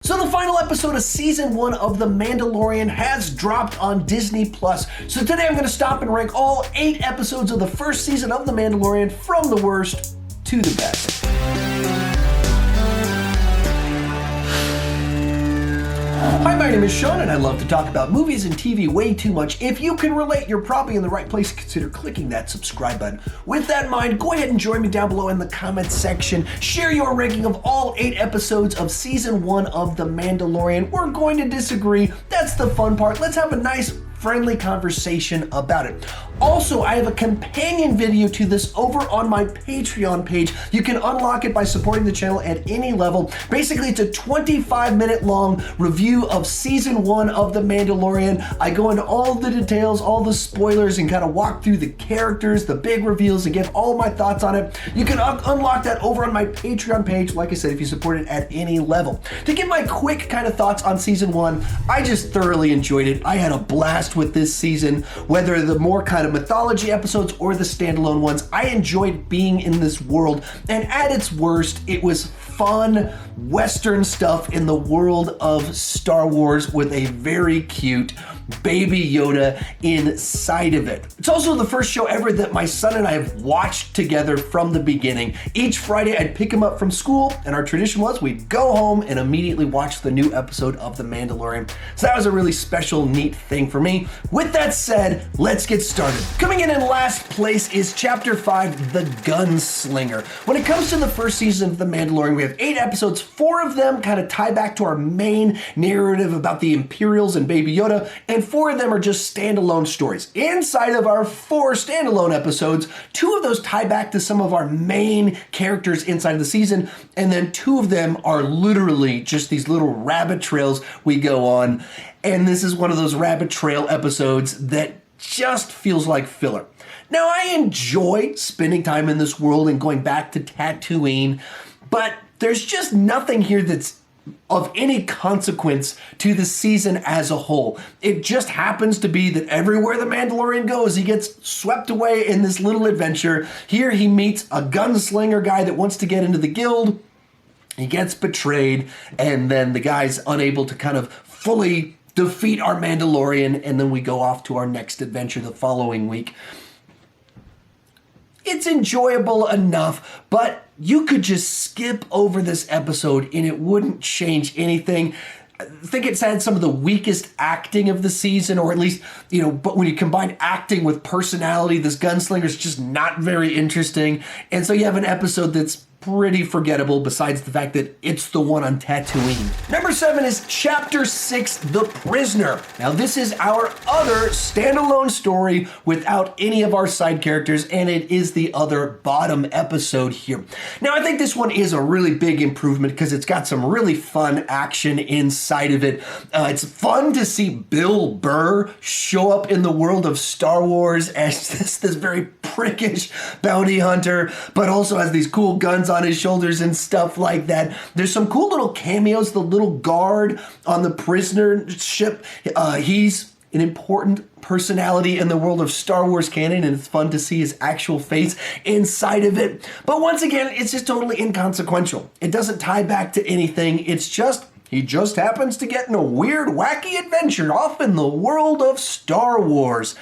So the final episode of season 1 of The Mandalorian has dropped on Disney+. So today I'm going to stop and rank all 8 episodes of the first season of The Mandalorian from the worst to the best. Hi, my name is Sean, and I love to talk about movies and TV way too much. If you can relate, you're probably in the right place. Consider clicking that subscribe button. With that in mind, go ahead and join me down below in the comments section. Share your ranking of all 8 episodes of season 1 of The Mandalorian. We're going to disagree. That's the fun part. Let's have a nice, friendly conversation about it. Also, I have a companion video to this over on my Patreon page. You can unlock it by supporting the channel at any level. Basically, it's a 25-minute long review of season 1 of The Mandalorian. I go into all the details, all the spoilers, and kind of walk through the characters, the big reveals, and give all my thoughts on it. You can unlock that over on my Patreon page, like I said, if you support it at any level. To give my quick kind of thoughts on season 1, I just thoroughly enjoyed it. I had a blast with this season, whether the more kind of mythology episodes or the standalone ones. I enjoyed being in this world, and at its worst, it was fun Western stuff in the world of Star Wars with a very cute Baby Yoda inside of it. It's also the first show ever that my son and I have watched together from the beginning. Each Friday I'd pick him up from school, and our tradition was we'd go home and immediately watch the new episode of The Mandalorian. So that was a really special, neat thing for me. With that said, let's get started. Coming in last place is Chapter 5, The Gunslinger. When it comes to the first season of The Mandalorian, we have 8 episodes. 4 of them kind of tie back to our main narrative about the Imperials and Baby Yoda, and 4 of them are just standalone stories. Inside of our 4 standalone episodes, 2 of those tie back to some of our main characters inside of the season, and then 2 of them are literally just these little rabbit trails we go on, and this is one of those rabbit trail episodes that just feels like filler. Now, I enjoy spending time in this world and going back to Tatooine, but there's just nothing here that's of any consequence to the season as a whole. It just happens to be that everywhere the Mandalorian goes, he gets swept away in this little adventure. Here he meets a gunslinger guy that wants to get into the guild. He gets betrayed, and then the guy's unable to kind of fully defeat our Mandalorian, and then we go off to our next adventure the following week. It's enjoyable enough, but you could just skip over this episode and it wouldn't change anything. I think it's had some of the weakest acting of the season, or at least, but when you combine acting with personality, this gunslinger is just not very interesting. And so you have an episode that's pretty forgettable, besides the fact that it's the one on Tatooine. Number 7 is Chapter 6, The Prisoner. Now, this is our other standalone story without any of our side characters, and it is the other bottom episode here. Now, I think this one is a really big improvement because it's got some really fun action inside of it. It's fun to see Bill Burr show up in the world of Star Wars as this very prickish bounty hunter, but also has these cool guns on his shoulders and stuff like that. There's some cool little cameos. The little guard on the prisoner ship, he's an important personality in the world of Star Wars canon, and it's fun to see his actual face inside of it. But once again, it's just totally inconsequential. It doesn't tie back to anything. It's just, he just happens to get in a weird, wacky adventure off in the world of Star Wars.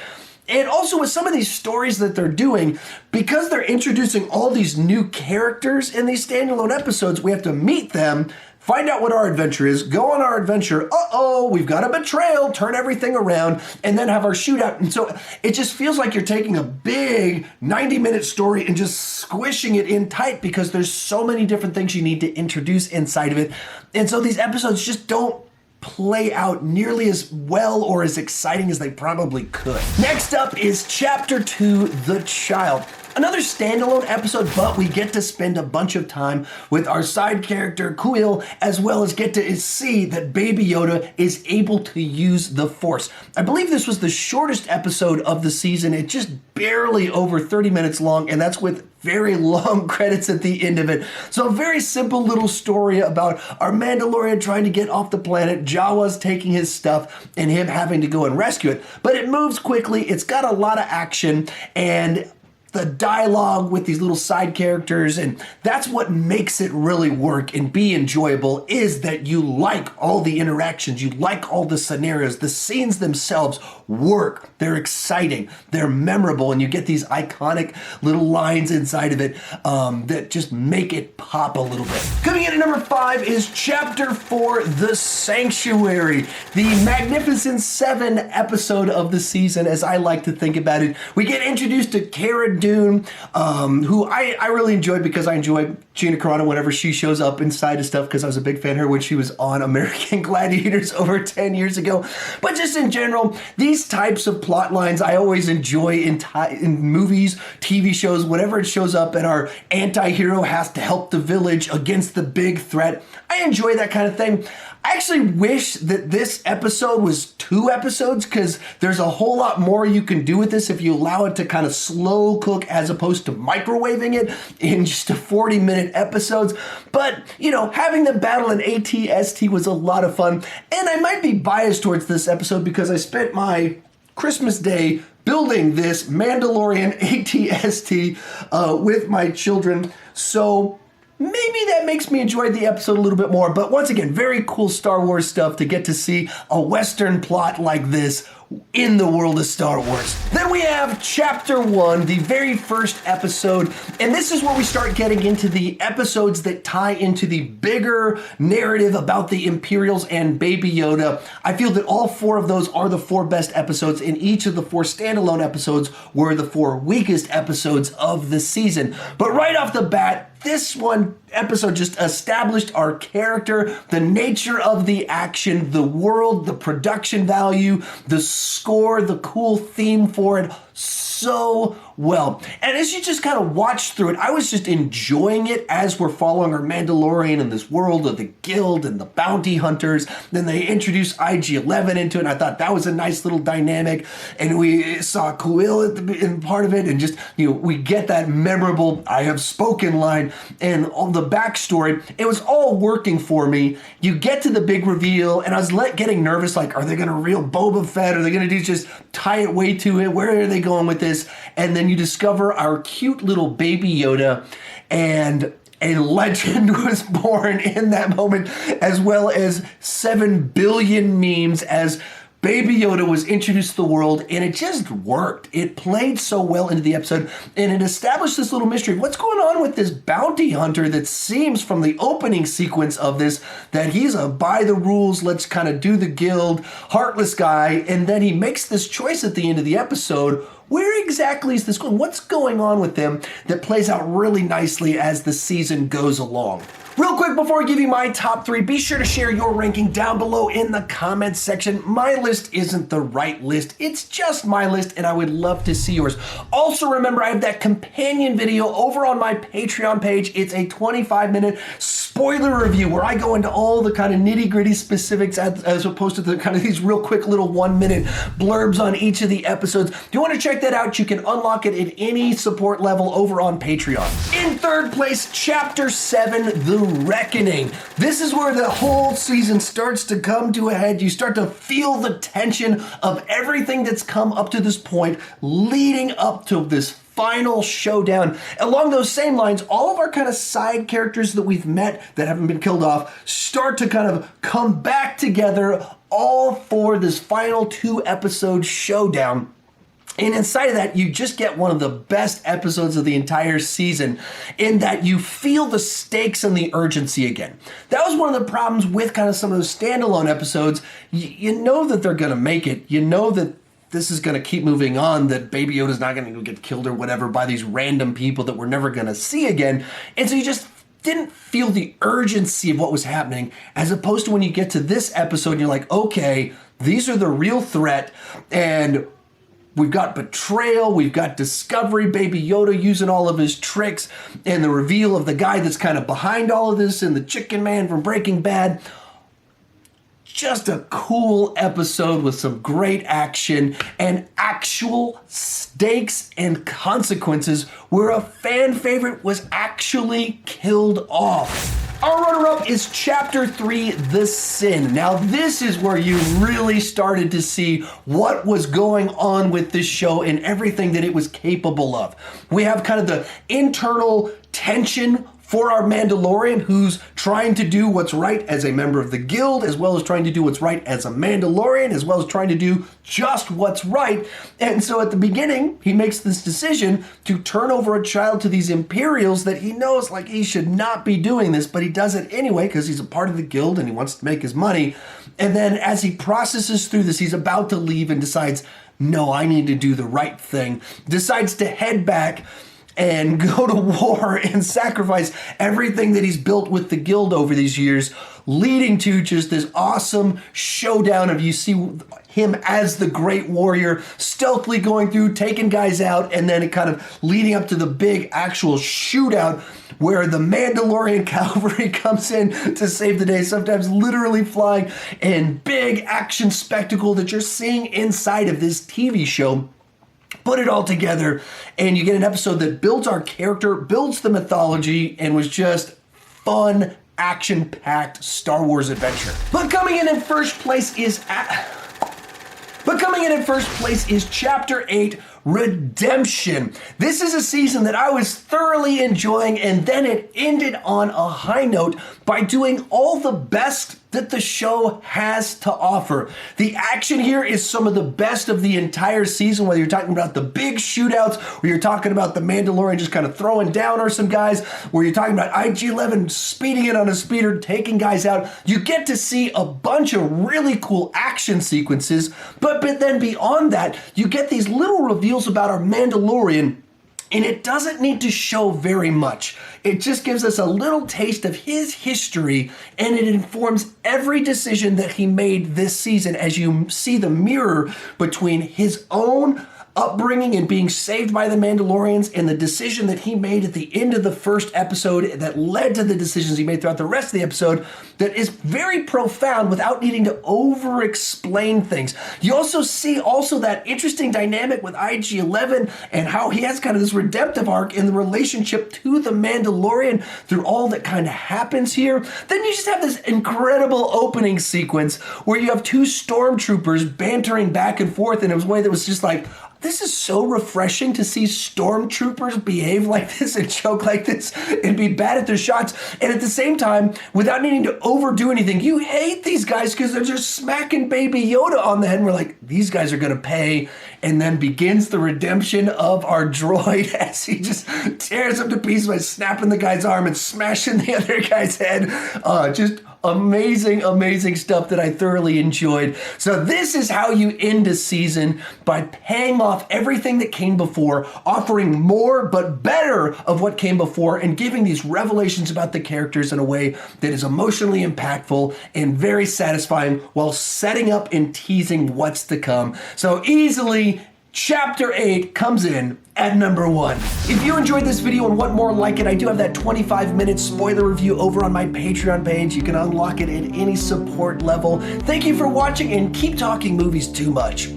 And also with some of these stories that they're doing, because they're introducing all these new characters in these standalone episodes, we have to meet them, find out what our adventure is, go on our adventure, uh-oh, we've got a betrayal, turn everything around, and then have our shootout. And so it just feels like you're taking a big 90-minute story and just squishing it in tight because there's so many different things you need to introduce inside of it. And so these episodes just don't play out nearly as well or as exciting as they probably could. Next up is Chapter 2, The Child. Another standalone episode, but we get to spend a bunch of time with our side character, Kuiil, as well as get to see that Baby Yoda is able to use the Force. I believe this was the shortest episode of the season. It's just barely over 30 minutes long, and that's with very long credits at the end of it. So a very simple little story about our Mandalorian trying to get off the planet, Jawa's taking his stuff, and him having to go and rescue it. But it moves quickly, it's got a lot of action, and the dialogue with these little side characters, and that's what makes it really work and be enjoyable, is that you like all the interactions, you like all the scenarios, the scenes themselves work, they're exciting, they're memorable, and you get these iconic little lines inside of it that just make it pop a little bit. Coming in at number 5 is Chapter 4, The Sanctuary, the Magnificent 7 episode of the season, as I like to think about it. We get introduced to Cara Dune, who I really enjoyed because I enjoy Gina Carano whenever she shows up inside of stuff, because I was a big fan of her when she was on American Gladiators over 10 years ago. But just in general, these types of plot lines I always enjoy in movies, TV shows, whenever it shows up and our anti-hero has to help the village against the big threat. I enjoy that kind of thing. I actually wish that this episode was 2 episodes, because there's a whole lot more you can do with this if you allow it to kind of slow cook as opposed to microwaving it in just a 40-minute episodes. But, you know, having the battle in ATST was a lot of fun. And I might be biased towards this episode because I spent my Christmas Day building this Mandalorian ATST with my children. So maybe that makes me enjoy the episode a little bit more. But once again, very cool Star Wars stuff to get to see a Western plot like this in the world of Star Wars. Then we have Chapter 1, the very first episode, and this is where we start getting into the episodes that tie into the bigger narrative about the Imperials and Baby Yoda. I feel that all 4 of those are the 4 best episodes, and each of the 4 standalone episodes were the 4 weakest episodes of the season. But right off the bat, this one episode just established our character, the nature of the action, the world, the production value, the score, the cool theme for it so well. And as you just kind of watch through it, I was just enjoying it as we're following our Mandalorian in this world of the guild and the bounty hunters. Then they introduced IG-11 into it, and I thought that was a nice little dynamic. And we saw Kuil in part of it, and just, you know, we get that memorable "I have spoken" line and all the backstory. It was all working for me. You get to the big reveal, and I was getting nervous, like, are they going to reel Boba Fett? Are they going to do just tie it way to it? Where are they going with this? And then you discover our cute little Baby Yoda, and a legend was born in that moment, as well as 7 billion memes as Baby Yoda was introduced to the world, and it just worked. It played so well into the episode, and it established this little mystery of what's going on with this bounty hunter that seems from the opening sequence of this that he's a by the rules, let's kind of do the guild, heartless guy, and then he makes this choice at the end of the episode. Where exactly is this going? What's going on with them that plays out really nicely as the season goes along? Real quick, before I give you my top 3, be sure to share your ranking down below in the comments section. My list isn't the right list. It's just my list, and I would love to see yours. Also, remember, I have that companion video over on my Patreon page. It's a 25-minute spoiler review where I go into all the kind of nitty-gritty specifics as opposed to the kind of these real quick little 1-minute blurbs on each of the episodes. If you want to check that out, you can unlock it at any support level over on Patreon. In third place, Chapter 7, The Reckoning. This is where the whole season starts to come to a head. You start to feel the tension of everything that's come up to this point, leading up to this final showdown. Along those same lines, all of our kind of side characters that we've met that haven't been killed off start to kind of come back together, all for this final 2-episode showdown. And inside of that, you just get one of the best episodes of the entire season in that you feel the stakes and the urgency again. That was one of the problems with kind of some of those standalone episodes. You know that they're going to make it. You know that this is going to keep moving on, that Baby Yoda's not going to get killed or whatever by these random people that we're never going to see again. And so you just didn't feel the urgency of what was happening, as opposed to when you get to this episode and you're like, okay, these are the real threat, and we've got betrayal, we've got discovery, Baby Yoda using all of his tricks, and the reveal of the guy that's kind of behind all of this, and the Chicken Man from Breaking Bad. Just a cool episode with some great action and actual stakes and consequences where a fan favorite was actually killed off. Our runner-up is Chapter 3, The Sin. Now, this is where you really started to see what was going on with this show and everything that it was capable of. We have kind of the internal tension for our Mandalorian, who's trying to do what's right as a member of the guild, as well as trying to do what's right as a Mandalorian, as well as trying to do just what's right. And so at the beginning, he makes this decision to turn over a child to these Imperials that he knows like he should not be doing this, but he does it anyway because he's a part of the guild and he wants to make his money. And then as he processes through this, he's about to leave and decides, no, I need to do the right thing, decides to head back and go to war and sacrifice everything that he's built with the guild over these years, leading to just this awesome showdown of you see him as the great warrior, stealthily going through, taking guys out, and then it kind of leading up to the big actual shootout where the Mandalorian cavalry comes in to save the day, sometimes literally flying, and big action spectacle that you're seeing inside of this TV show. Put it all together, and you get an episode that builds our character, builds the mythology, and was just fun, action-packed Star Wars adventure. But coming in first place is Chapter 8, Redemption. This is a season that I was thoroughly enjoying, and then it ended on a high note by doing all the best that the show has to offer. The action here is some of the best of the entire season, whether you're talking about the big shootouts, or you're talking about the Mandalorian just kind of throwing down or some guys, where you're talking about IG-11 speeding in on a speeder, taking guys out. You get to see a bunch of really cool action sequences, but then beyond that, you get these little reveals about our Mandalorian. And it doesn't need to show very much. It just gives us a little taste of his history, and it informs every decision that he made this season as you see the mirror between his own upbringing and being saved by the Mandalorians and the decision that he made at the end of the first episode that led to the decisions he made throughout the rest of the episode that is very profound without needing to over-explain things. You also see that interesting dynamic with IG-11 and how he has kind of this redemptive arc in the relationship to the Mandalorian through all that kind of happens here. Then you just have this incredible opening sequence where you have two stormtroopers bantering back and forth in a way that was just like, this is so refreshing to see stormtroopers behave like this and joke like this and be bad at their shots. And at the same time, without needing to overdo anything, you hate these guys because they're just smacking Baby Yoda on the head. And we're like, these guys are going to pay. And then begins the redemption of our droid as he just tears him to pieces by snapping the guy's arm and smashing the other guy's head. Just amazing, amazing stuff that I thoroughly enjoyed. So this is how you end a season, by paying off everything that came before, offering more but better of what came before, and giving these revelations about the characters in a way that is emotionally impactful and very satisfying while setting up and teasing what's to come. So easily, Chapter 8 comes in at number 1. If you enjoyed this video and want more like it, I do have that 25-minute spoiler review over on my Patreon page. You can unlock it at any support level. Thank you for watching, and keep talking movies too much.